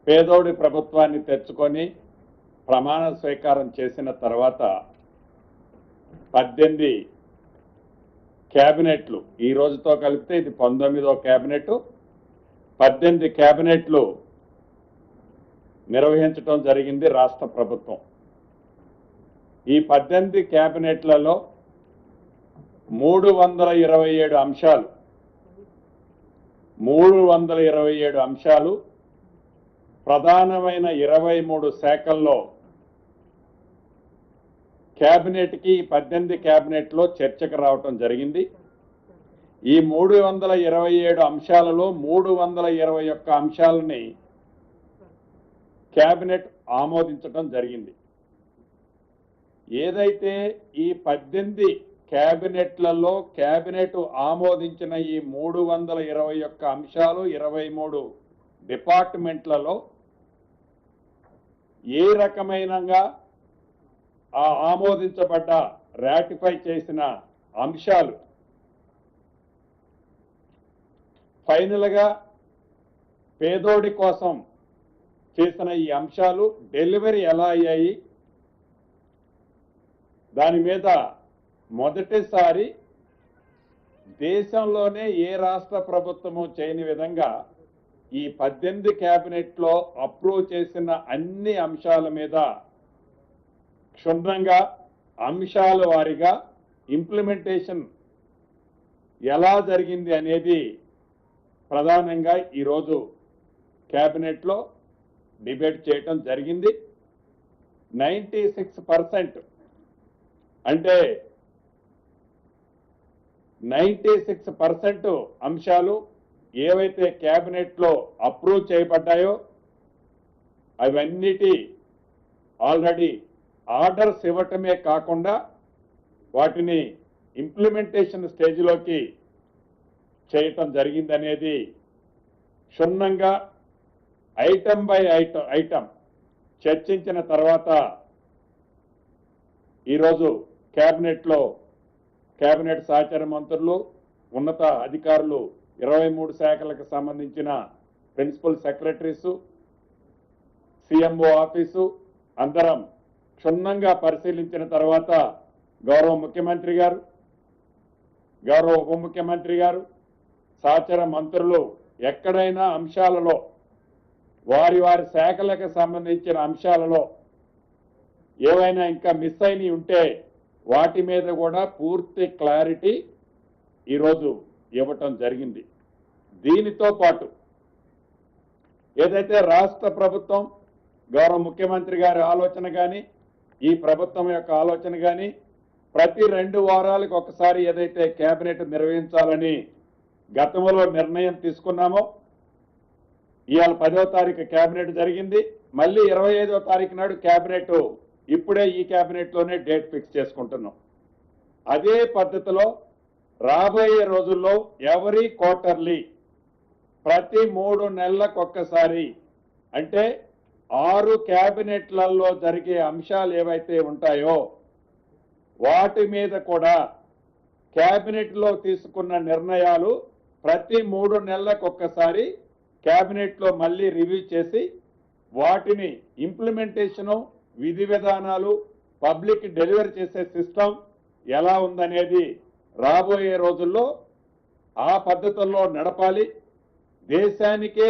పేదోడి ప్రభుత్వాన్ని తెచ్చుకొని ప్రమాణ స్వీకారం చేసిన తర్వాత 18 క్యాబినెట్లు ఈ రోజుతో కలిపితే ఇది 19వ క్యాబినెట్. 18 క్యాబినెట్లు నిర్వహించడం జరిగింది రాష్ట్ర ప్రభుత్వం. ఈ 18 క్యాబినెట్లలో 327 అంశాలు 327 అంశాలు ప్రధానమైన 23 శాఖల్లో క్యాబినెట్కి 18 క్యాబినెట్లో చర్చకు రావటం జరిగింది. ఈ 327 అంశాలలో 321 అంశాలని క్యాబినెట్ ఆమోదించడం జరిగింది. ఏదైతే ఈ 18 క్యాబినెట్లలో క్యాబినెట్ ఆమోదించిన ఈ 321 అంశాలు 23 డిపార్ట్మెంట్లలో ఏ రకమైనగా ఆ ఆమోదించబడ్డ రాటిఫై చేసిన అంశాలు ఫైనల్గా పేదోడి కోసం చేసిన ఈ అంశాలు డెలివరీ ఎలా అయ్యాయి, దాని మీద మొదటిసారి దేశంలోనే ఏ రాష్ట్ర ప్రభుత్వము చేయని విధంగా ఈ 18 క్యాబినెట్లో అప్రూవ్ చేసిన అన్ని అంశాల మీద క్షుణ్ణంగా అంశాల వారీగా ఇంప్లిమెంటేషన్ ఎలా జరిగింది అనేది ప్రధానంగా ఈరోజు క్యాబినెట్లో డిబేట్ చేయటం జరిగింది. 96% అంటే 96% అంశాలు ఏవైతే క్యాబినెట్లో అప్రూవ్ చేయబడ్డాయో అవన్నిటి ఆల్రెడీ ఆర్డర్స్ ఇవ్వటమే కాకుండా వాటిని ఇంప్లిమెంటేషన్ స్టేజ్లోకి చేయటం జరిగిందనేది క్షుణ్ణంగా ఐటమ్ బై ఐటమ్ చర్చించిన తర్వాత ఈరోజు క్యాబినెట్ సహచార మంత్రులు, ఉన్నత అధికారులు, 23 శాఖలకు సంబంధించిన ప్రిన్సిపల్ సెక్రటరీసు, సిఎంఓ ఆఫీసు అందరం క్షుణ్ణంగా పరిశీలించిన తర్వాత గౌరవ ముఖ్యమంత్రి గారు, గౌరవ ఉప ముఖ్యమంత్రి గారు, సహచర మంత్రులు ఎక్కడైనా అంశాలలో వారి శాఖలకు సంబంధించిన అంశాలలో ఏవైనా ఇంకా మిస్ అయినవి ఉంటే వాటి మీద కూడా పూర్తి క్లారిటీ ఈరోజు ఇవ్వటం జరిగింది. దీనితో పాటు ఏదైతే రాష్ట్ర ప్రభుత్వం గౌరవ ముఖ్యమంత్రి గారి ఆలోచన కానీ ఈ ప్రభుత్వం యొక్క ఆలోచన కానీ ప్రతి 2 వారాలకు ఒకసారి ఏదైతే కేబినెట్ నిర్వహించాలని గతంలో నిర్ణయం తీసుకున్నామో, ఇవాళ 10వ తారీఖు కేబినెట్ జరిగింది. మళ్ళీ 25వ తారీఖు నాడు కేబినెట్ ఇప్పుడే ఈ కేబినెట్లోనే డేట్ ఫిక్స్ చేసుకుంటున్నాం. అదే పద్ధతిలో రాబోయే రోజుల్లో ఎవరీ క్వార్టర్లీ ప్రతి 3 నెలలకు ఒక్కసారి అంటే 6 క్యాబినెట్లలో జరిగే అంశాలు ఏవైతే ఉంటాయో వాటి మీద కూడా క్యాబినెట్లో తీసుకున్న నిర్ణయాలు ప్రతి 3 నెలలకు ఒక్కసారి క్యాబినెట్లో మళ్ళీ రివ్యూ చేసి వాటిని ఇంప్లిమెంటేషను, విధి విధానాలు, పబ్లిక్ డెలివరీ చేసే సిస్టమ్ ఎలా ఉందనేది రాబోయే రోజుల్లో ఆ పద్ధతుల్లో నడపాలి. దేశానికే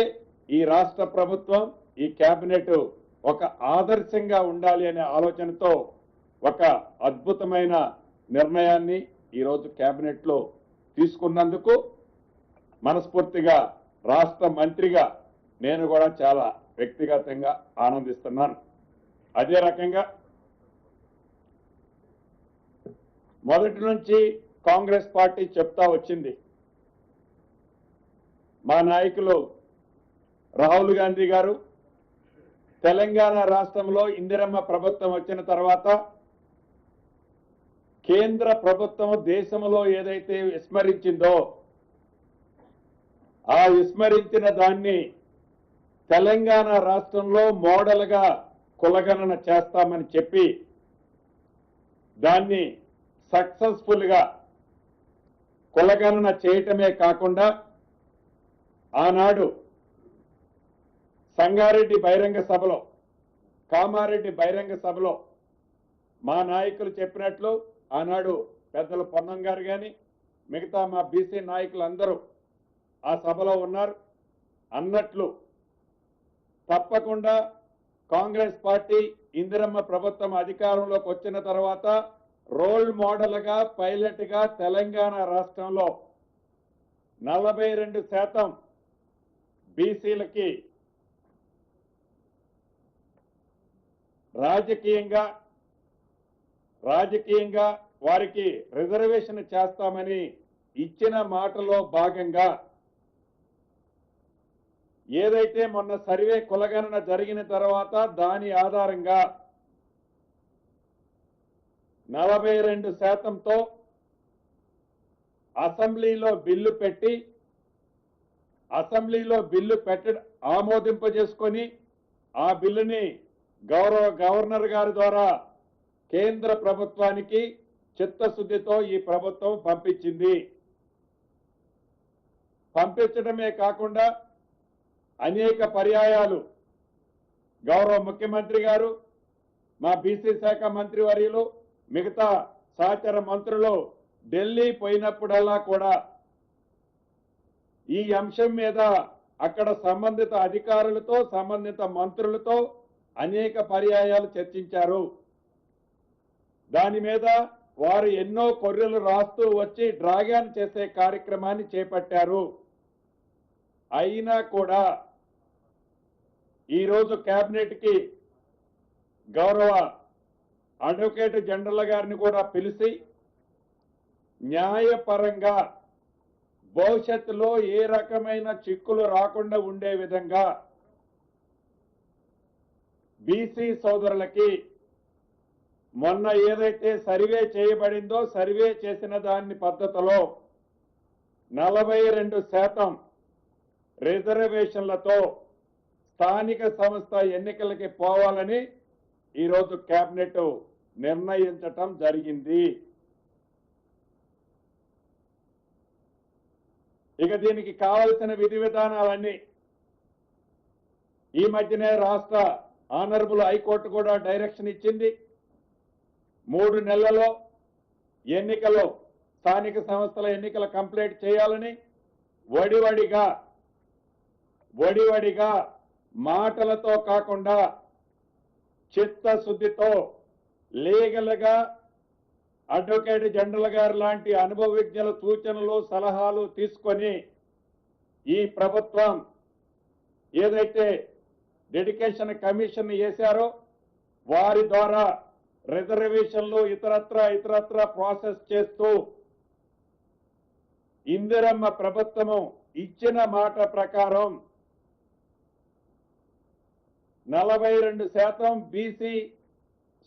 ఈ రాష్ట్ర ప్రభుత్వం, ఈ కేబినెట్ ఒక ఆదర్శంగా ఉండాలి అనే ఆలోచనతో ఒక అద్భుతమైన నిర్ణయాన్ని ఈరోజు కేబినెట్లో తీసుకున్నందుకు మనస్ఫూర్తిగా రాష్ట్ర మంత్రిగా నేను కూడా చాలా వ్యక్తిగతంగా ఆనందిస్తున్నాను. అదే రకంగా మొదటి నుంచి కాంగ్రెస్ పార్టీ చెప్తా వచ్చింది, మా నాయకులు రాహుల్ గాంధీ గారు తెలంగాణ రాష్ట్రంలో ఇందిరమ్మ ప్రభుత్వం వచ్చిన తర్వాత కేంద్ర ప్రభుత్వం దేశంలో ఏదైతే విస్మరించిందో ఆ విస్మరించిన దాన్ని తెలంగాణ రాష్ట్రంలో మోడల్గా కులగణన చేస్తామని చెప్పి దాన్ని సక్సెస్ఫుల్గా కులగణన చేయటమే కాకుండా ఆనాడు సంగారెడ్డి బహిరంగ సభలో, కామారెడ్డి బహిరంగ సభలో మా నాయకులు చెప్పినట్లు ఆనాడు పెద్దలు పొన్నం గారు కానీ మిగతా మా బీసీ నాయకులందరూ ఆ సభలో ఉన్నారు. అన్నట్లు తప్పకుండా కాంగ్రెస్ పార్టీ ఇందిరమ్మ ప్రభుత్వం అధికారంలోకి వచ్చిన తర్వాత రోల్ మోడల్గా పైలట్గా తెలంగాణ రాష్ట్రంలో 42% బీసీలకి రాజకీయంగా వారికి రిజర్వేషన్ చేస్తామని ఇచ్చిన మాటలో భాగంగా ఏదైతే మొన్న సర్వే కులగణన జరిగిన తర్వాత దాని ఆధారంగా 42%తో అసెంబ్లీలో బిల్లు ఆమోదింపజేసుకొని ఆ బిల్లుని గవర్నర్ గారి ద్వారా కేంద్ర ప్రభుత్వానికి చిత్తశుద్ధితో ఈ ప్రభుత్వం పంపించింది. పంపించడమే కాకుండా అనేక పర్యాయాలు గౌరవ ముఖ్యమంత్రి గారు, మా బీసీ శాఖ మంత్రి వర్యులు, మిగతా సహచర మంత్రులు ఢిల్లీ పోయినప్పుడల్లా కూడా ఈ అంశం మీద అక్కడ సంబంధిత అధికారులతో, సంబంధిత మంత్రులతో అనేక పర్యాయాలు చర్చించారు. దాని మీద వారు ఎన్నో కొర్రెలు రాస్తూ వచ్చి డ్రాగన్ చేసే కార్యక్రమాన్ని చేపట్టారు. అయినా కూడా ఈరోజు కేబినెట్కి గౌరవ అడ్వకేట్ జనరల్ గారిని కూడా పిలిచి న్యాయపరంగా భవిష్యత్తులో ఏ రకమైన చిక్కులు రాకుండా ఉండే విధంగా బీసీ సోదరులకి మొన్న ఏదైతే సర్వే చేయబడిందో సర్వే చేసిన దాని పద్ధతిలో 42% రిజర్వేషన్లతో స్థానిక సంస్థ ఎన్నికలకి పోవాలని ఈరోజు కేబినెట్ నిర్ణయించటం జరిగింది. ఇక దీనికి కావలసిన విధి విధానాలన్నీ ఈ మధ్యనే రాష్ట్ర ఆనరబుల్ హైకోర్టు కూడా డైరెక్షన్ ఇచ్చింది. 3 నెలల్లో స్థానిక సంస్థల ఎన్నికల కంప్లీట్ చేయాలని వడివడిగా మాటలతో కాకుండా చిత్తశుద్ధితో లీగల్గా అడ్వకేట్ జనరల్ గారు లాంటి అనుభవజ్ఞుల సూచనలు సలహాలు తీసుకొని ఈ ప్రభుత్వం ఏదైతే డెడికేషన్ కమిషన్ వేశారో వారి ద్వారా రిజర్వేషన్లు ఇతరత్ర ప్రాసెస్ చేస్తూ ఇందిరమ్మ ప్రభుత్వము ఇచ్చిన మాట ప్రకారం 42% బీసీ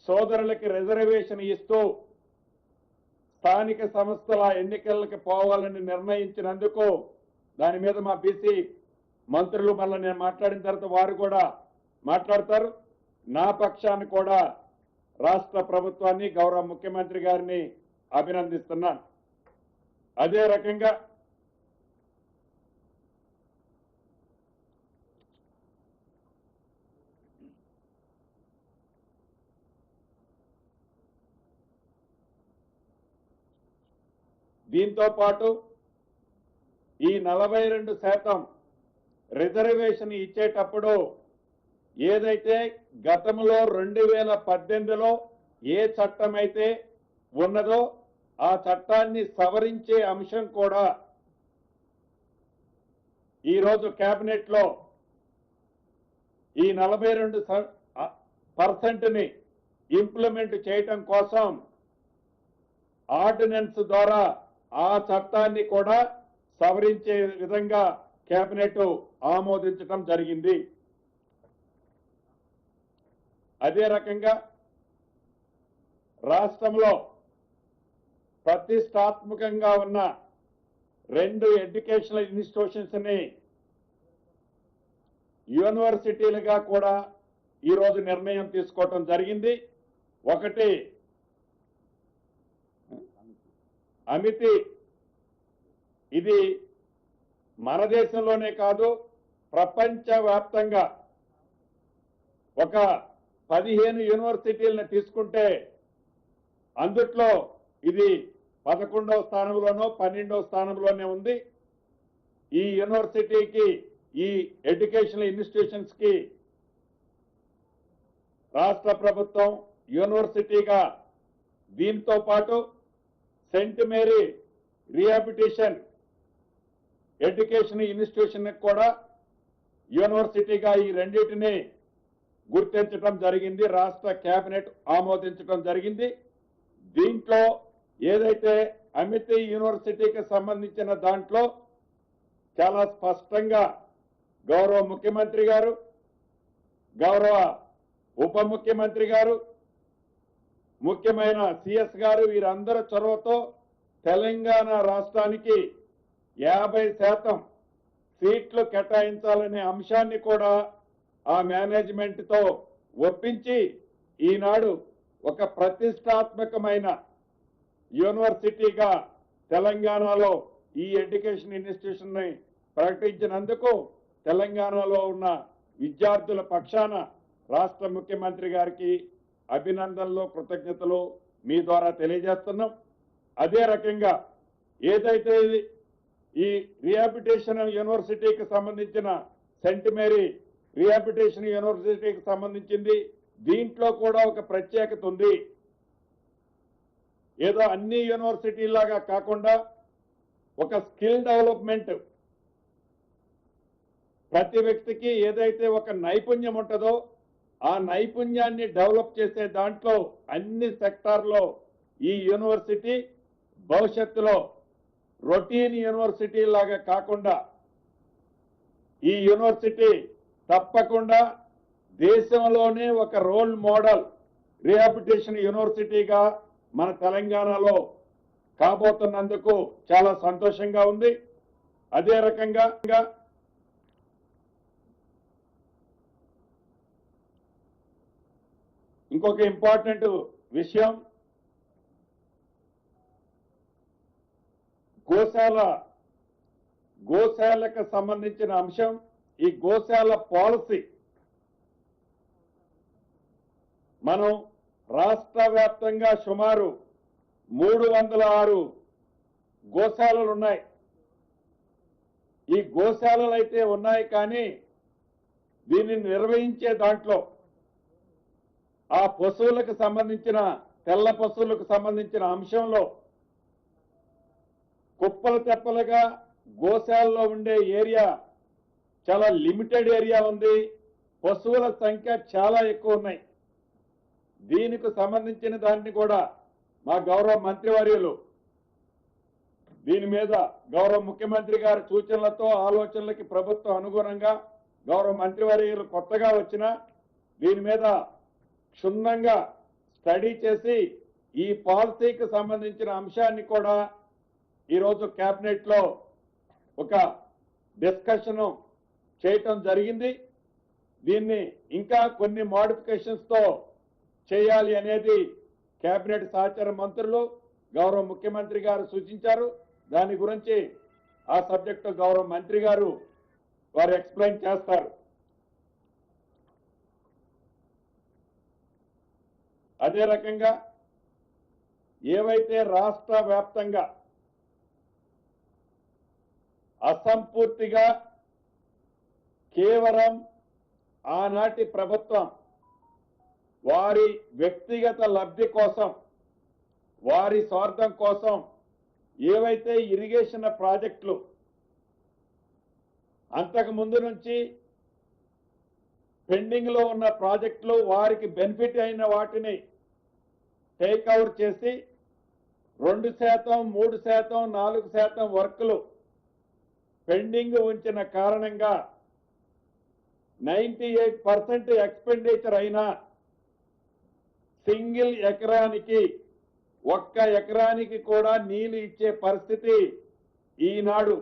సోదరులకి రిజర్వేషన్ ఇస్తూ స్థానిక సంస్థల ఎన్నికలకు పోవాలని నిర్ణయించినందుకు దాని మీద మా బీసీ మంత్రులు మళ్ళీ నేను మాట్లాడిన తర్వాత వారు కూడా మాట్లాడతారు. నా పక్షాన్ని కూడా రాష్ట్ర ప్రభుత్వాన్ని గౌరవ ముఖ్యమంత్రి గారిని అభినందిస్తున్నాను. అదే రకంగా దీంతో పాటు ఈ 42% రిజర్వేషన్ ఇచ్చేటప్పుడు ఏదైతే గతంలో 2018లో ఏ చట్టం అయితే ఉన్నదో ఆ చట్టాన్ని సవరించే అంశం కూడా ఈరోజు కేబినెట్లో ఈ 42%ని ఇంప్లిమెంట్ చేయటం కోసం ఆర్డినెన్స్ ద్వారా ఆ చట్టాన్ని కూడా సవరించే విధంగా కేబినెట్ ఆమోదించడం జరిగింది. అదే రకంగా రాష్ట్రంలో ప్రతిష్టాత్మకంగా ఉన్న 2 ఎడ్యుకేషనల్ ఇన్స్టిట్యూషన్స్ ని యూనివర్సిటీలుగా కూడా ఈరోజు నిర్ణయం తీసుకోవటం జరిగింది. ఒకటి అమితి, ఇది మన దేశంలోనే కాదు ప్రపంచవ్యాప్తంగా ఒక 15 యూనివర్సిటీలను తీసుకుంటే అందుట్లో ఇది 11వ స్థానంలోనో 12వ స్థానంలోనే ఉంది. ఈ యూనివర్సిటీకి ఈ ఎడ్యుకేషనల్ ఇన్స్టిట్యూషన్స్ కి రాష్ట్ర ప్రభుత్వం యూనివర్సిటీగా దీంతో పాటు saint Mary rehabilitation education institution కూడా యూనివర్సిటీగా ఈ రెండింటిని గుర్తించడం జరిగింది. రాష్ట్ర కేబినెట్ ఆమోదించడం జరిగింది. దీంట్లో ఏదైతే అమితి యూనివర్సిటీకి సంబంధించిన దాంట్లో చాలా స్పష్టంగా గౌరవ ముఖ్యమంత్రి గారు, గౌరవ ఉప ముఖ్యమంత్రి గారు, ముఖ్యమైన సిఎస్ గారు వీరందరి చొరవతో తెలంగాణ రాష్ట్రానికి 50% సీట్లు కేటాయించాలనే అంశాన్ని కూడా ఆ మేనేజ్మెంట్ తో ఒప్పించి ఈనాడు ఒక ప్రతిష్టాత్మకమైన యూనివర్సిటీగా తెలంగాణలో ఈ ఎడ్యుకేషన్ ఇన్స్టిట్యూషన్ ని ప్రకటించినందుకు తెలంగాణలో ఉన్న విద్యార్థుల పక్షాన రాష్ట్ర ముఖ్యమంత్రి గారికి అభినందనలు, కృతజ్ఞతలు మీ ద్వారా తెలియజేస్తున్నాం. అదే రకంగా ఏదైతే ఈ రీహాబిలిటేషన్ యూనివర్సిటీకి సంబంధించిన సెయింట్ మేరీ రీహాబిలిటేషన్ యూనివర్సిటీకి సంబంధించింది, దీంట్లో కూడా ఒక ప్రత్యేకత ఉంది. ఏదో అన్ని యూనివర్సిటీలాగా కాకుండా ఒక స్కిల్ డెవలప్మెంట్, ప్రతి వ్యక్తికి ఏదైతే ఒక నైపుణ్యం ఉంటుందో ఆ నైపుణ్యాన్ని డెవలప్ చేసే దాంట్లో అన్ని సెక్టార్లో ఈ యూనివర్సిటీ భవిష్యత్తులో రొటీన్ యూనివర్సిటీ లాగా కాకుండా ఈ యూనివర్సిటీ తప్పకుండా దేశంలోనే ఒక రోల్ మోడల్ రీహాబిలిటేషన్ యూనివర్సిటీగా మన తెలంగాణలో కాబోతున్నందుకు చాలా సంతోషంగా ఉంది. అదే రకంగా ఇంకొక ఇంపార్టెంట్ విషయం, గోశాలకు సంబంధించిన అంశం. ఈ గోశాల పాలసీ మనం రాష్ట్ర వ్యాప్తంగా సుమారు 306 గోశాలలు ఉన్నాయి. ఈ గోశాలలు అయితే ఉన్నాయి, కానీ దీన్ని నిర్వహించే దాంట్లో ఆ పశువులకు సంబంధించిన తెల్ల పశువులకు సంబంధించిన అంశంలో కుప్పలు తెప్పలుగా గోశాలలో ఉండే ఏరియా చాలా లిమిటెడ్ ఏరియా ఉంది. పశువుల సంఖ్య చాలా ఎక్కువ ఉన్నాయి. దీనికి సంబంధించిన దాన్ని కూడా మా గౌరవ మంత్రివర్యులు దీని మీద గౌరవ ముఖ్యమంత్రి గారి సూచనలతో ఆలోచనలకి ప్రభుత్వం అనుగుణంగా గౌరవ మంత్రివర్యులు కొత్తగా వచ్చిన దీని మీద క్షుణ్ణంగా స్టడీ చేసి ఈ పాలసీకి సంబంధించిన అంశాన్ని కూడా ఈరోజు కేబినెట్ లో ఒక డిస్కషన్ చేయటం జరిగింది. దీన్ని ఇంకా కొన్ని మోడిఫికేషన్స్ తో చేయాలి అనేది కేబినెట్ సహచార మంత్రులు గౌరవ ముఖ్యమంత్రి గారు సూచించారు. దాని గురించి ఆ సబ్జెక్టు గౌరవ మంత్రి గారు వారు ఎక్స్ప్లెయిన్ చేస్తారు. అదే రకంగా ఏవైతే రాష్ట్ర వ్యాప్తంగా అసంపూర్తిగా కేవలం ఆనాటి ప్రభుత్వం వారి వ్యక్తిగత లబ్ధి కోసం, వారి స్వార్థం కోసం ఏవైతే ఇరిగేషన్ ప్రాజెక్టులు అంతకు ముందు నుంచి పెండింగ్ లో ఉన్న ప్రాజెక్టులు వారికి బెనిఫిట్ అయిన వాటిని టేక్ ఓవర్ చేసి 2%, 3%, 4% వర్కులు పెండింగ్ ఉంచిన కారణంగా 98% ఎక్స్పెండిచర్ అయినా సింగిల్ ఎకరానికి, ఒక్క ఎకరానికి కూడా నీళ్లు ఇచ్చే పరిస్థితి ఈనాడు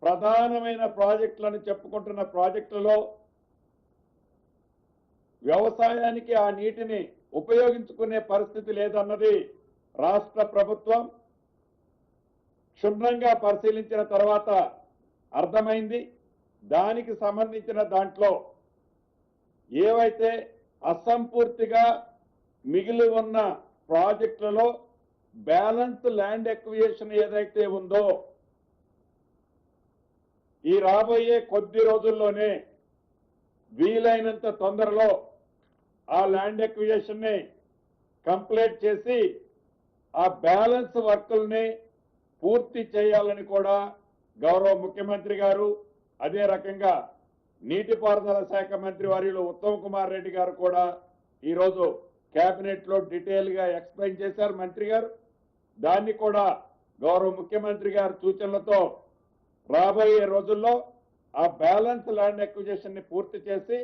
ప్రధానమైన ప్రాజెక్టులను చెప్పుకుంటున్న ప్రాజెక్టులలో వ్యవసాయానికి ఆ నీటిని ఉపయోగించుకునే పరిస్థితి లేదన్నది రాష్ట్ర ప్రభుత్వం క్షుణ్ణంగా పరిశీలించిన తర్వాత అర్థమైంది. దానికి సంబంధించిన దాంట్లో ఏవైతే అసంపూర్తిగా మిగిలి ఉన్న ప్రాజెక్టులలో బ్యాలెన్స్ ల్యాండ్ ఎక్విజిషన్ ఏదైతే ఉందో ఈ రాబోయే కొద్ది రోజుల్లోనే వీలైనంత తొందరలో ఆ ల్యాండ్ ఎక్విజిషన్ ని కంప్లీట్ చేసి ఆ బ్యాలెన్స్ వర్కుల్ని పూర్తి చేయాలని కూడా గౌరవ ముఖ్యమంత్రి గారు, అదే రకంగా నీటిపారుదల శాఖ మంత్రి వర్యులు ఉత్తమ్ కుమార్ రెడ్డి గారు కూడా ఈరోజు కేబినెట్ లో డీటెయిల్ గా ఎక్స్ప్లెయిన్ చేశారు మంత్రి గారు. దాన్ని కూడా గౌరవ ముఖ్యమంత్రి గారి సూచనలతో రాబోయే రోజుల్లో ఆ బ్యాలెన్స్ ల్యాండ్ ఎక్విజిషన్ ని పూర్తి చేసి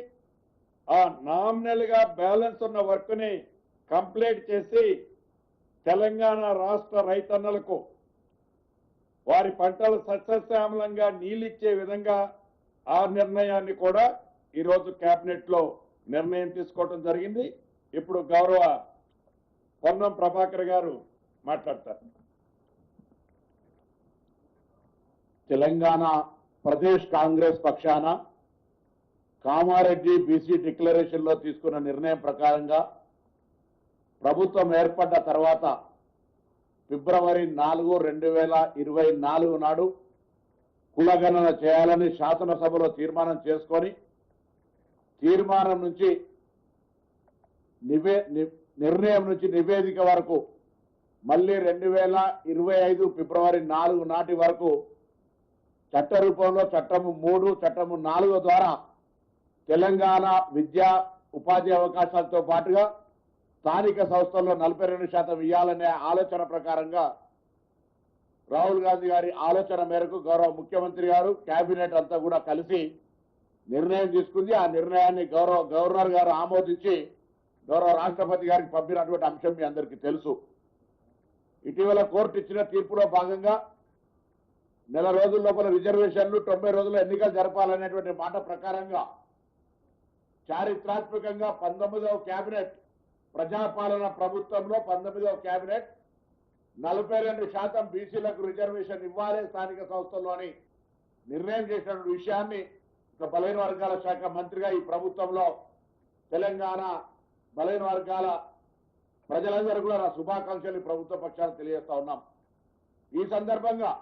ఆ నామినల్ గా బ్యాలెన్స్ ఉన్న వర్క్ ని కంప్లీట్ చేసి తెలంగాణ రాష్ట్ర రైతన్నలకు వారి పంటలు సస్యశ్యామలంగా నీళ్ళిచ్చే విధంగా ఆ నిర్ణయాన్ని కూడా ఈరోజు కేబినెట్ లో నిర్ణయం తీసుకోవడం జరిగింది. ఇప్పుడు గౌరవ పొన్నం ప్రభాకర్ గారు మాట్లాడతారు. తెలంగాణ ప్రదేశ్ కాంగ్రెస్ పక్షాన కామారెడ్డి బీసీ డిక్లరేషన్ లో తీసుకున్న నిర్ణయం ప్రకారంగా ప్రభుత్వం ఏర్పడ్డ తర్వాత ఫిబ్రవరి 4, 2024 నాడు కులగణన చేయాలని శాసనసభలో తీర్మానం చేసుకొని తీర్మానం నుంచి నిర్ణయం నుంచి నివేదిక వరకు మళ్ళీ 2025 ఫిబ్రవరి 4 నాటి వరకు చట్ట రూపంలో చట్టము 3, చట్టము 4 ద్వారా తెలంగాణ విద్యా ఉపాధి అవకాశాలతో పాటుగా స్థానిక సంస్థల్లో 42% ఇవ్వాలనే ఆలోచన ప్రకారంగా రాహుల్ గాంధీ గారి ఆలోచన మేరకు గౌరవ ముఖ్యమంత్రి గారు కేబినెట్ అంతా కూడా కలిసి నిర్ణయం తీసుకుంది. ఆ నిర్ణయాన్ని గౌరవ గవర్నర్ గారు ఆమోదించి గౌరవ రాష్ట్రపతి గారికి పంపినటువంటి అంశం మీ అందరికీ తెలుసు. ఇటీవల కోర్టు ఇచ్చిన తీర్పులో భాగంగా నెల రోజుల లోపల రిజర్వేషన్లు 90 రోజుల్లో ఎన్నికలు జరపాలనేటువంటి మాట ప్రకారంగా చారిత్రాత్మకంగా 19వ కేబినెట్ ప్రజాపాలన ప్రభుత్వంలో 19వ కేబినెట్ 42% బీసీలకు రిజర్వేషన్ ఇవ్వాలి స్థానిక సంస్థల్లోని నిర్ణయం చేసిన విషయాన్ని ఒక బలహీన వర్గాల శాఖ మంత్రిగా ఈ ప్రభుత్వంలో తెలంగాణ బలహీన వర్గాల ప్రజలందరూ కూడా నా శుభాకాంక్షలు ప్రభుత్వ పక్షాన్ని తెలియజేస్తా ఉన్నాం. ఈ సందర్భంగా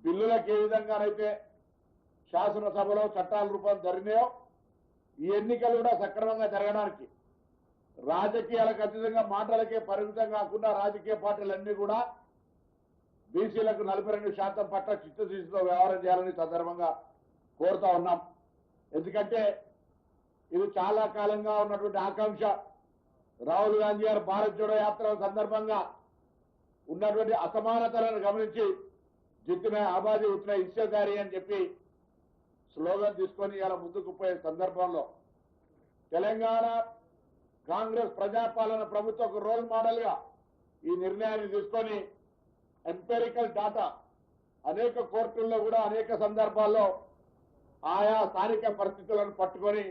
బిల్లులకు ఏ విధంగానైతే శాసనసభలో చట్టాల రూపం జరిగినాయో ఈ ఎన్నికలు కూడా సక్రమంగా జరగడానికి రాజకీయాలకు అతీతంగా మాటలకే పరిమితం కాకుండా రాజకీయ పార్టీలన్నీ కూడా బీసీలకు 42% పట్ల చిత్తశుద్ధితో వ్యవహారం చేయాలని సందర్భంగా కోరుతా ఉన్నాం. ఎందుకంటే ఇది చాలా కాలంగా ఉన్నటువంటి ఆకాంక్ష. రాహుల్ గాంధీ గారు భారత్ జోడో యాత్ర సందర్భంగా ఉన్నటువంటి అసమానతలను గమనించి జిత్తున ఆబాదీ ఉత్తున ఇచ్చేదారి అని చెప్పి స్లోగన్ తీసుకొని ఇలా ముందుకు పోయే సందర్భంలో తెలంగాణ కాంగ్రెస్ ప్రజాపాలన ప్రభుత్వ ఒక రోల్ మోడల్ గా ఈ నిర్ణయాన్ని తీసుకొని ఎంపెరికల్ డాటా అనేక కోర్టుల్లో కూడా అనేక సందర్భాల్లో ఆయా స్థానిక పరిస్థితులను పట్టుకొని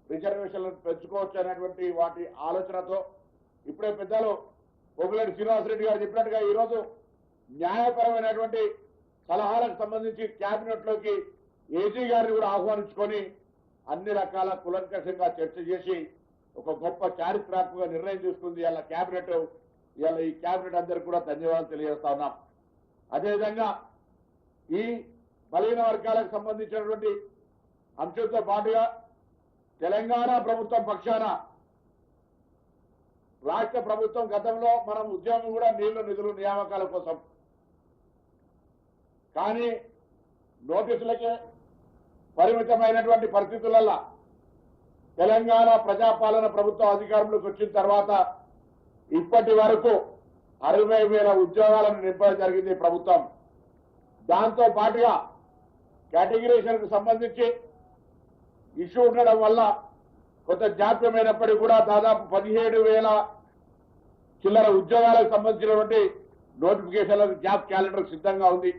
రిజర్వేషన్లను పెంచుకోవచ్చు అనేటువంటి వాటి ఆలోచనతో ఇప్పుడే పెద్దలు పొంగులేటి శ్రీనివాసరెడ్డి గారు చెప్పినట్టుగా ఈరోజు న్యాయపరమైనటువంటి సలహాలకు సంబంధించి కేబినెట్ లోకి ఏజీ గారిని కూడా ఆహ్వానించుకొని అన్ని రకాల కులంకషంగా చర్చ చేసి ఒక గొప్ప చారిత్రాత్మక నిర్ణయం తీసుకుంది ఇలా కేబినెట్. ఇలా ఈ కేబినెట్ అందరికీ కూడా ధన్యవాదాలు తెలియజేస్తా ఉన్నాం. అదేవిధంగా ఈ బలహీన వర్గాలకు సంబంధించినటువంటి అంశంతో పాటుగా తెలంగాణ ప్రభుత్వం పక్షాన రాష్ట్ర ప్రభుత్వం గతంలో మనం ఉద్యోగం కూడా నీళ్లు నిధులు నియామకాల కోసం కానీ నోటీసులకే పరిమితమైనటువంటి పరిస్థితులలో తెలంగాణ ప్రజాపాలన ప్రభుత్వం అధికారంలోకి వచ్చిన తర్వాత ఇప్పటి వరకు 60,000 ఉద్యోగాలను నింపడం జరిగింది ప్రభుత్వం. దాంతో పాటుగా కేటగిరీషన్ కు సంబంధించి ఇష్యూ ఉండడం వల్ల కొంత జాప్యమైనప్పటికీ కూడా దాదాపు 17,000 చిల్లర ఉద్యోగాలకు సంబంధించినటువంటి నోటిఫికేషన్లకు జాబ్ క్యాలెండర్ సిద్ధంగా ఉంది.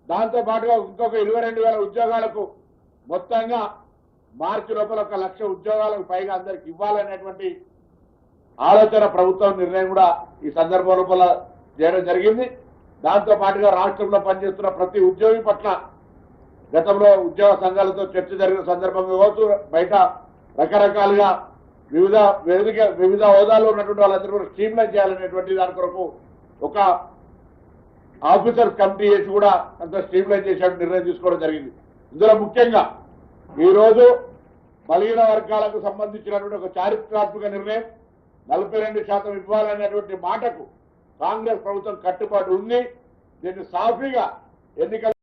దాంతో పాటుగా ఇంకొక 22,000 ఉద్యోగాలకు మొత్తంగా మార్చి లోపల 1,00,000 ఉద్యోగాలకు పైగా అందరికి ఇవ్వాలనేటువంటి ఆలోచన ప్రభుత్వం నిర్ణయం కూడా ఈ సందర్భం లోపల చేయడం జరిగింది. దాంతో పాటుగా రాష్ట్రంలో పనిచేస్తున్న ప్రతి ఉద్యోగి పట్ల గతంలో ఉద్యోగ సంఘాలతో చర్చ జరిగిన సందర్భంగా కావచ్చు బయట రకరకాలుగా వివిధ హోదాలో ఉన్నటువంటి వాళ్ళందరూ కూడా స్ట్రీమ్లైన్ చేయాలనేటువంటి దాని కొరకు ఒక ఆఫీసర్స్ కమిటీ వేసి కూడా అంత స్ట్రీమ్లైన్ చేసేటువంటి నిర్ణయం తీసుకోవడం జరిగింది. ఇందులో ముఖ్యంగా ఈరోజు బలహీన వర్గాలకు సంబంధించినటువంటి ఒక చారిత్రాత్మక నిర్ణయం 42% ఇవ్వాలనేటువంటి మాటకు కాంగ్రెస్ ప్రభుత్వం కట్టుబాటు ఉంది. దీన్ని సాఫీగా ఎన్నికల